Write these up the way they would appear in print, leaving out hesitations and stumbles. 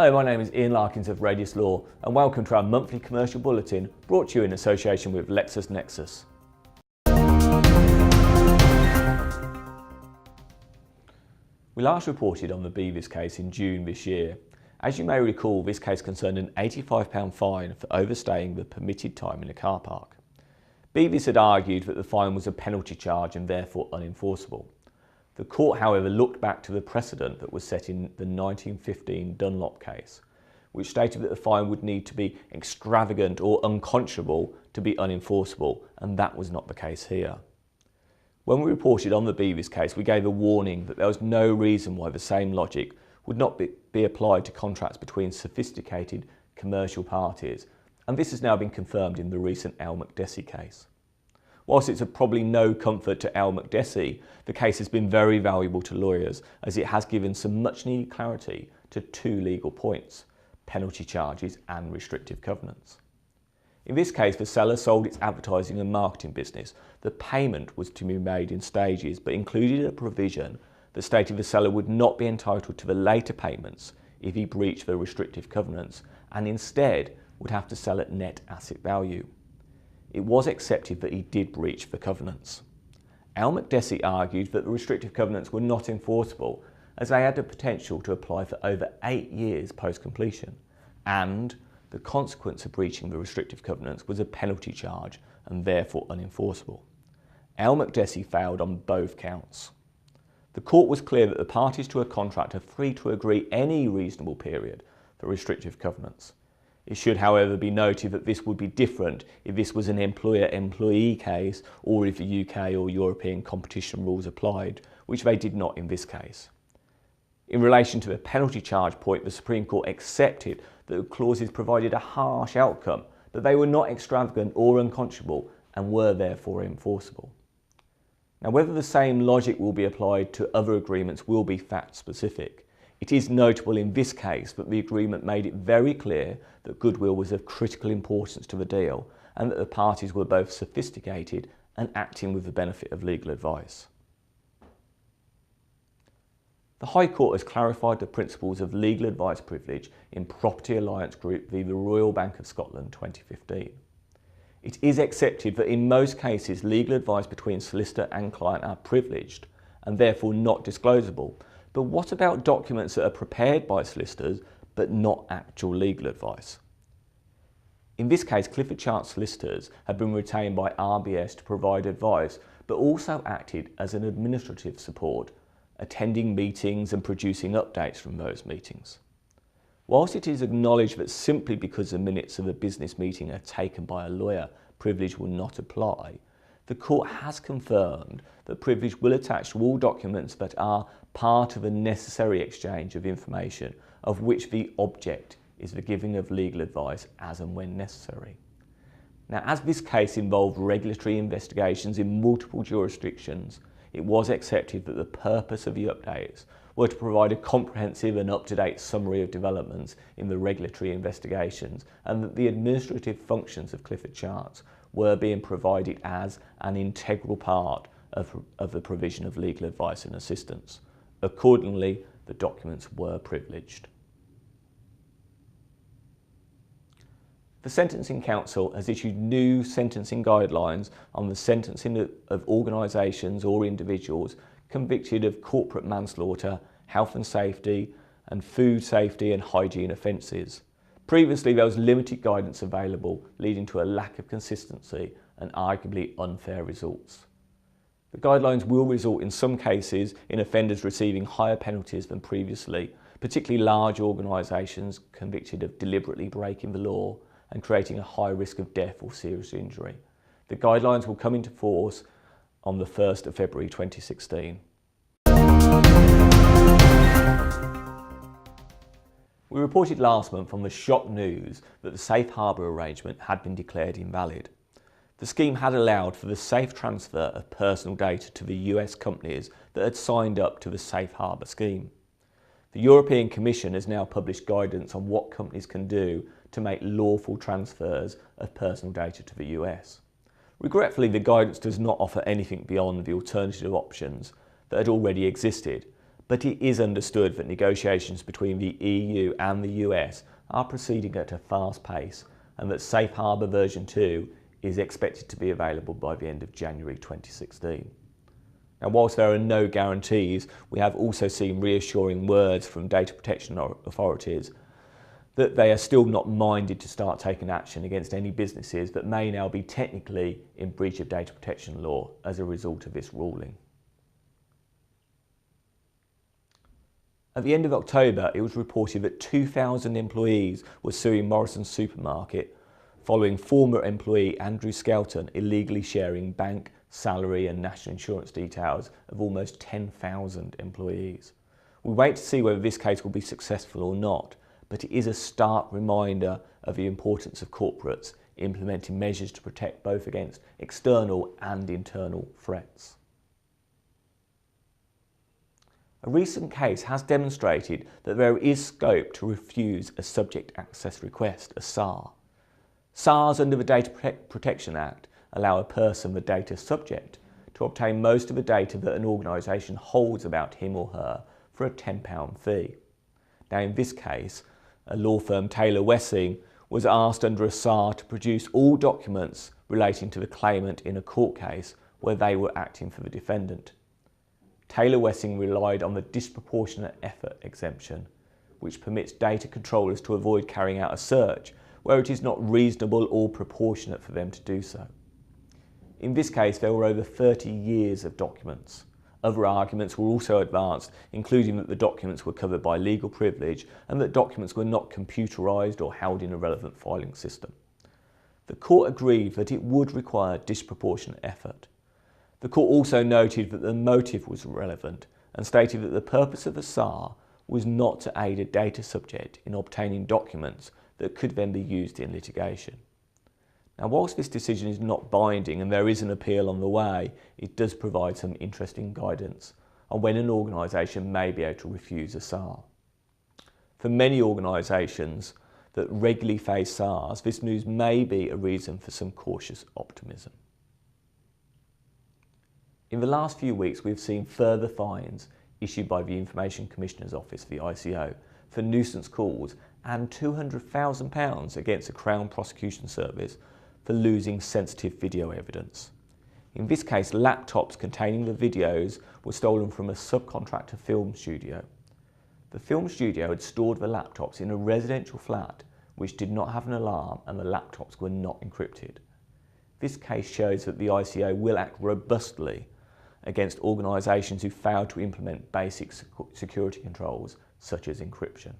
Hello, my name is Ian Larkins of Radius Law and welcome to our monthly commercial bulletin brought to you in association with LexisNexis. We last reported on the Bevis case in June this year. As you may recall, this case concerned an £85 fine for overstaying the permitted time in a car park. Bevis had argued that the fine was a penalty charge and therefore unenforceable. The court, however, looked back to the precedent that was set in the 1915 Dunlop case, which stated that the fine would need to be extravagant or unconscionable to be unenforceable, and that was not the case here. When we reported on the Bevis case, we gave a warning that there was no reason why the same logic would not be applied to contracts between sophisticated commercial parties, and this has now been confirmed in the recent L. McDessie case. Whilst it's of probably no comfort to L. McDessie, the case has been very valuable to lawyers as it has given some much needed clarity to two legal points: penalty charges and restrictive covenants. In this case, the seller sold its advertising and marketing business. The payment was to be made in stages, but included a provision that stated the seller would not be entitled to the later payments if he breached the restrictive covenants, and instead would have to sell at net asset value. It was accepted that he did breach the covenants. L. McDessie argued that the restrictive covenants were not enforceable as they had the potential to apply for over 8 years post-completion, and the consequence of breaching the restrictive covenants was a penalty charge and therefore unenforceable. L. McDessie failed on both counts. The court was clear that the parties to a contract are free to agree any reasonable period for restrictive covenants. It should, however, be noted that this would be different if this was an employer-employee case or if the UK or European competition rules applied, which they did not in this case. In relation to the penalty charge point, the Supreme Court accepted that the clauses provided a harsh outcome, but they were not extravagant or unconscionable and were therefore enforceable. Now, whether the same logic will be applied to other agreements will be fact-specific. It is notable in this case that the agreement made it very clear that goodwill was of critical importance to the deal and that the parties were both sophisticated and acting with the benefit of legal advice. The High Court has clarified the principles of legal advice privilege in Property Alliance Group v. the Royal Bank of Scotland 2015. It is accepted that in most cases legal advice between solicitor and client are privileged and therefore not disclosable. But what about documents that are prepared by solicitors but not actual legal advice? In this case, Clifford Chart solicitors had been retained by RBS to provide advice, but also acted as an administrative support, attending meetings and producing updates from those meetings. Whilst it is acknowledged that simply because the minutes of a business meeting are taken by a lawyer, privilege will not apply, the court has confirmed that privilege will attach to all documents that are part of a necessary exchange of information of which the object is the giving of legal advice as and when necessary. Now, as this case involved regulatory investigations in multiple jurisdictions, it was accepted that the purpose of the updates were to provide a comprehensive and up-to-date summary of developments in the regulatory investigations and that the administrative functions of Clifford Charts were being provided as an integral part of the provision of legal advice and assistance. Accordingly, the documents were privileged. The Sentencing Council has issued new sentencing guidelines on the sentencing of organisations or individuals convicted of corporate manslaughter, health and safety, and food safety and hygiene offences. Previously, there was limited guidance available, leading to a lack of consistency and arguably unfair results. The guidelines will result in some cases in offenders receiving higher penalties than previously, particularly large organisations convicted of deliberately breaking the law and creating a high risk of death or serious injury. The guidelines will come into force on the 1st of February 2016. We reported last month on the shock news that the Safe Harbour arrangement had been declared invalid. The scheme had allowed for the safe transfer of personal data to the US companies that had signed up to the Safe Harbour scheme. The European Commission has now published guidance on what companies can do to make lawful transfers of personal data to the US. Regretfully, the guidance does not offer anything beyond the alternative options that had already existed, but it is understood that negotiations between the EU and the US are proceeding at a fast pace, and that Safe Harbour version 2 is expected to be available by the end of January 2016. Now, whilst there are no guarantees, we have also seen reassuring words from data protection authorities that they are still not minded to start taking action against any businesses that may now be technically in breach of data protection law as a result of this ruling. At the end of October, it was reported that 2,000 employees were suing Morrisons supermarket following former employee Andrew Skelton illegally sharing bank, salary and national insurance details of almost 10,000 employees. We wait to see whether this case will be successful or not, but it is a stark reminder of the importance of corporates implementing measures to protect both against external and internal threats. A recent case has demonstrated that there is scope to refuse a Subject Access Request, a SAR. SARs under the Data Protection Act allow a person, the data subject, to obtain most of the data that an organisation holds about him or her for a £10 fee. Now, in this case, a law firm, Taylor Wessing, was asked under a SAR to produce all documents relating to the claimant in a court case where they were acting for the defendant. Taylor Wessing relied on the disproportionate effort exemption, which permits data controllers to avoid carrying out a search where it is not reasonable or proportionate for them to do so. In this case, there were over 30 years of documents. Other arguments were also advanced, including that the documents were covered by legal privilege and that documents were not computerised or held in a relevant filing system. The court agreed that it would require disproportionate effort. The court also noted that the motive was relevant and stated that the purpose of the SAR was not to aid a data subject in obtaining documents that could then be used in litigation. Now, whilst this decision is not binding and there is an appeal on the way, it does provide some interesting guidance on when an organisation may be able to refuse a SAR. For many organisations that regularly face SARs, this news may be a reason for some cautious optimism. In the last few weeks, we've seen further fines issued by the Information Commissioner's Office, the ICO, for nuisance calls and £200,000 against the Crown Prosecution Service for losing sensitive video evidence. In this case, laptops containing the videos were stolen from a subcontractor film studio. The film studio had stored the laptops in a residential flat which did not have an alarm, and the laptops were not encrypted. This case shows that the ICO will act robustly against organisations who fail to implement basic security controls such as encryption.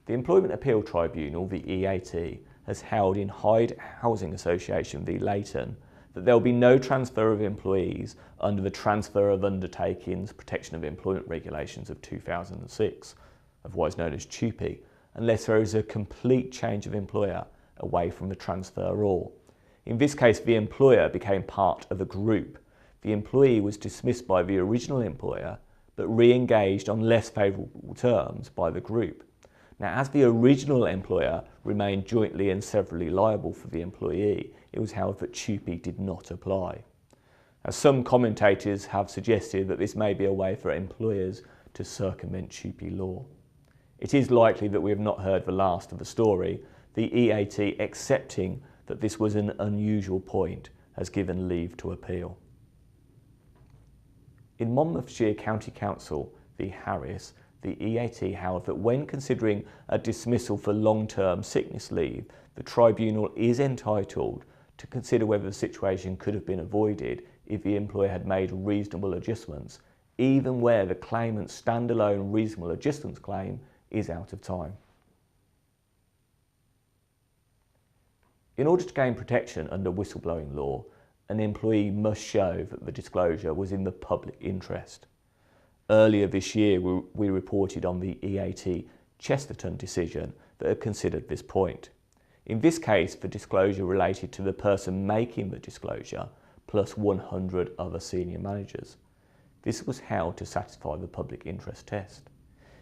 The Employment Appeal Tribunal, the EAT, has held in Hyde Housing Association v Layton that there will be no transfer of employees under the Transfer of Undertakings Protection of Employment Regulations of 2006, otherwise known as TUPE, unless there is a complete change of employer away from the transferor. In this case, the employer became part of a group. The employee was dismissed by the original employer, but re-engaged on less favourable terms by the group. Now, as the original employer remained jointly and severally liable for the employee, it was held that TUPE did not apply. Now, some commentators have suggested that this may be a way for employers to circumvent TUPE law. It is likely that we have not heard the last of the story. The EAT, accepting that this was an unusual point, has given leave to appeal. In Monmouthshire County Council v Harris, the EAT held that when considering a dismissal for long-term sickness leave, the tribunal is entitled to consider whether the situation could have been avoided if the employer had made reasonable adjustments, even where the claimant's standalone reasonable adjustments claim is out of time. In order to gain protection under whistleblowing law, an employee must show that the disclosure was in the public interest. Earlier this year, we reported on the EAT Chesterton decision that had considered this point. In this case, the disclosure related to the person making the disclosure plus 100 other senior managers. This was held to satisfy the public interest test.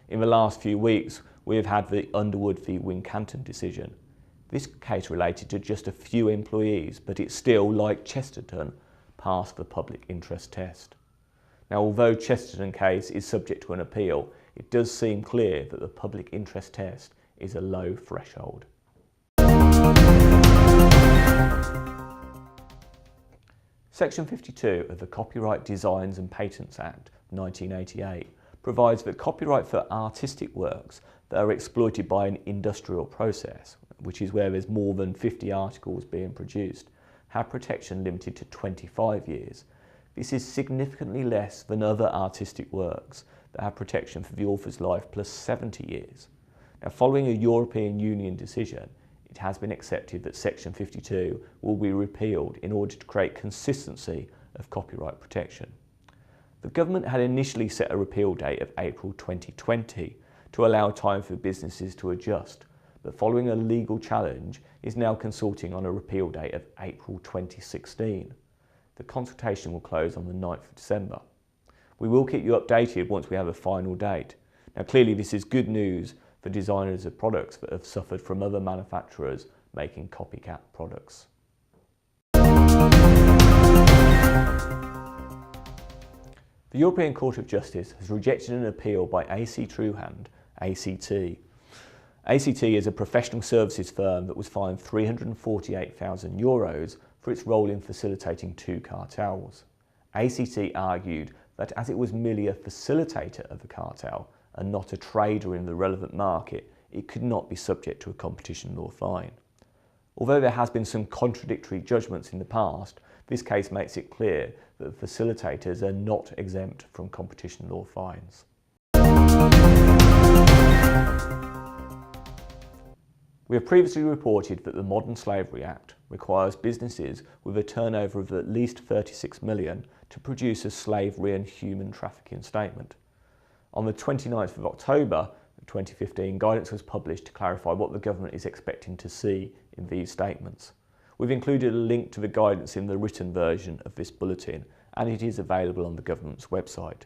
In the last few weeks, we have had the Underwood v Wincanton decision. This case related to just a few employees, but it still, like Chesterton, pass the public interest test. Now, although Chesterton case is subject to an appeal, it does seem clear that the public interest test is a low threshold. Section 52 of the Copyright Designs and Patents Act 1988 provides that copyright for artistic works that are exploited by an industrial process, which is where there's more than 50 articles being produced, have protection limited to 25 years. This is significantly less than other artistic works that have protection for the author's life plus 70 years. Now, following a European Union decision, it has been accepted that Section 52 will be repealed in order to create consistency of copyright protection. The government had initially set a repeal date of April 2020 to allow time for businesses to adjust, but following a legal challenge is now consulting on a repeal date of April 2016. The consultation will close on the 9th of December. We will keep you updated once we have a final date. Now, clearly this is good news for designers of products that have suffered from other manufacturers making copycat products. The European Court of Justice has rejected an appeal by AC-Treuhand ACT. ACT is a professional services firm that was fined €348,000 for its role in facilitating two cartels. ACT argued that as it was merely a facilitator of the cartel and not a trader in the relevant market, it could not be subject to a competition law fine. Although there has been some contradictory judgments in the past, this case makes it clear that the facilitators are not exempt from competition law fines. We have previously reported that the Modern Slavery Act requires businesses with a turnover of at least 36 million to produce a slavery and human trafficking statement. On the 29th of October 2015, guidance was published to clarify what the government is expecting to see in these statements. We've included a link to the guidance in the written version of this bulletin, and it is available on the government's website.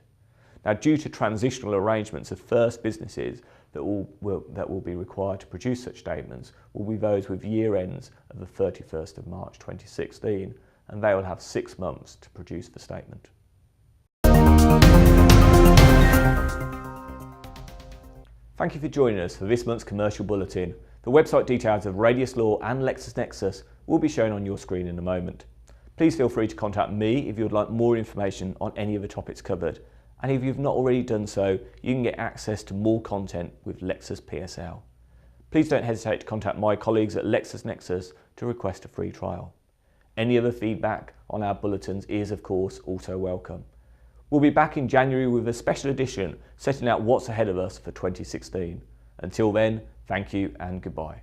Now, due to transitional arrangements, the first businesses that will be required to produce such statements will be those with year ends of the 31st of March 2016, and they will have 6 months to produce the statement. Thank you for joining us for this month's commercial bulletin. The website details of Radius Law and LexisNexis will be shown on your screen in a moment. Please feel free to contact me if you would like more information on any of the topics covered. And if you've not already done so, you can get access to more content with Lexis PSL. Please don't hesitate to contact my colleagues at LexisNexis to request a free trial. Any other feedback on our bulletins is, of course, also welcome. We'll be back in January with a special edition setting out what's ahead of us for 2016. Until then, thank you and goodbye.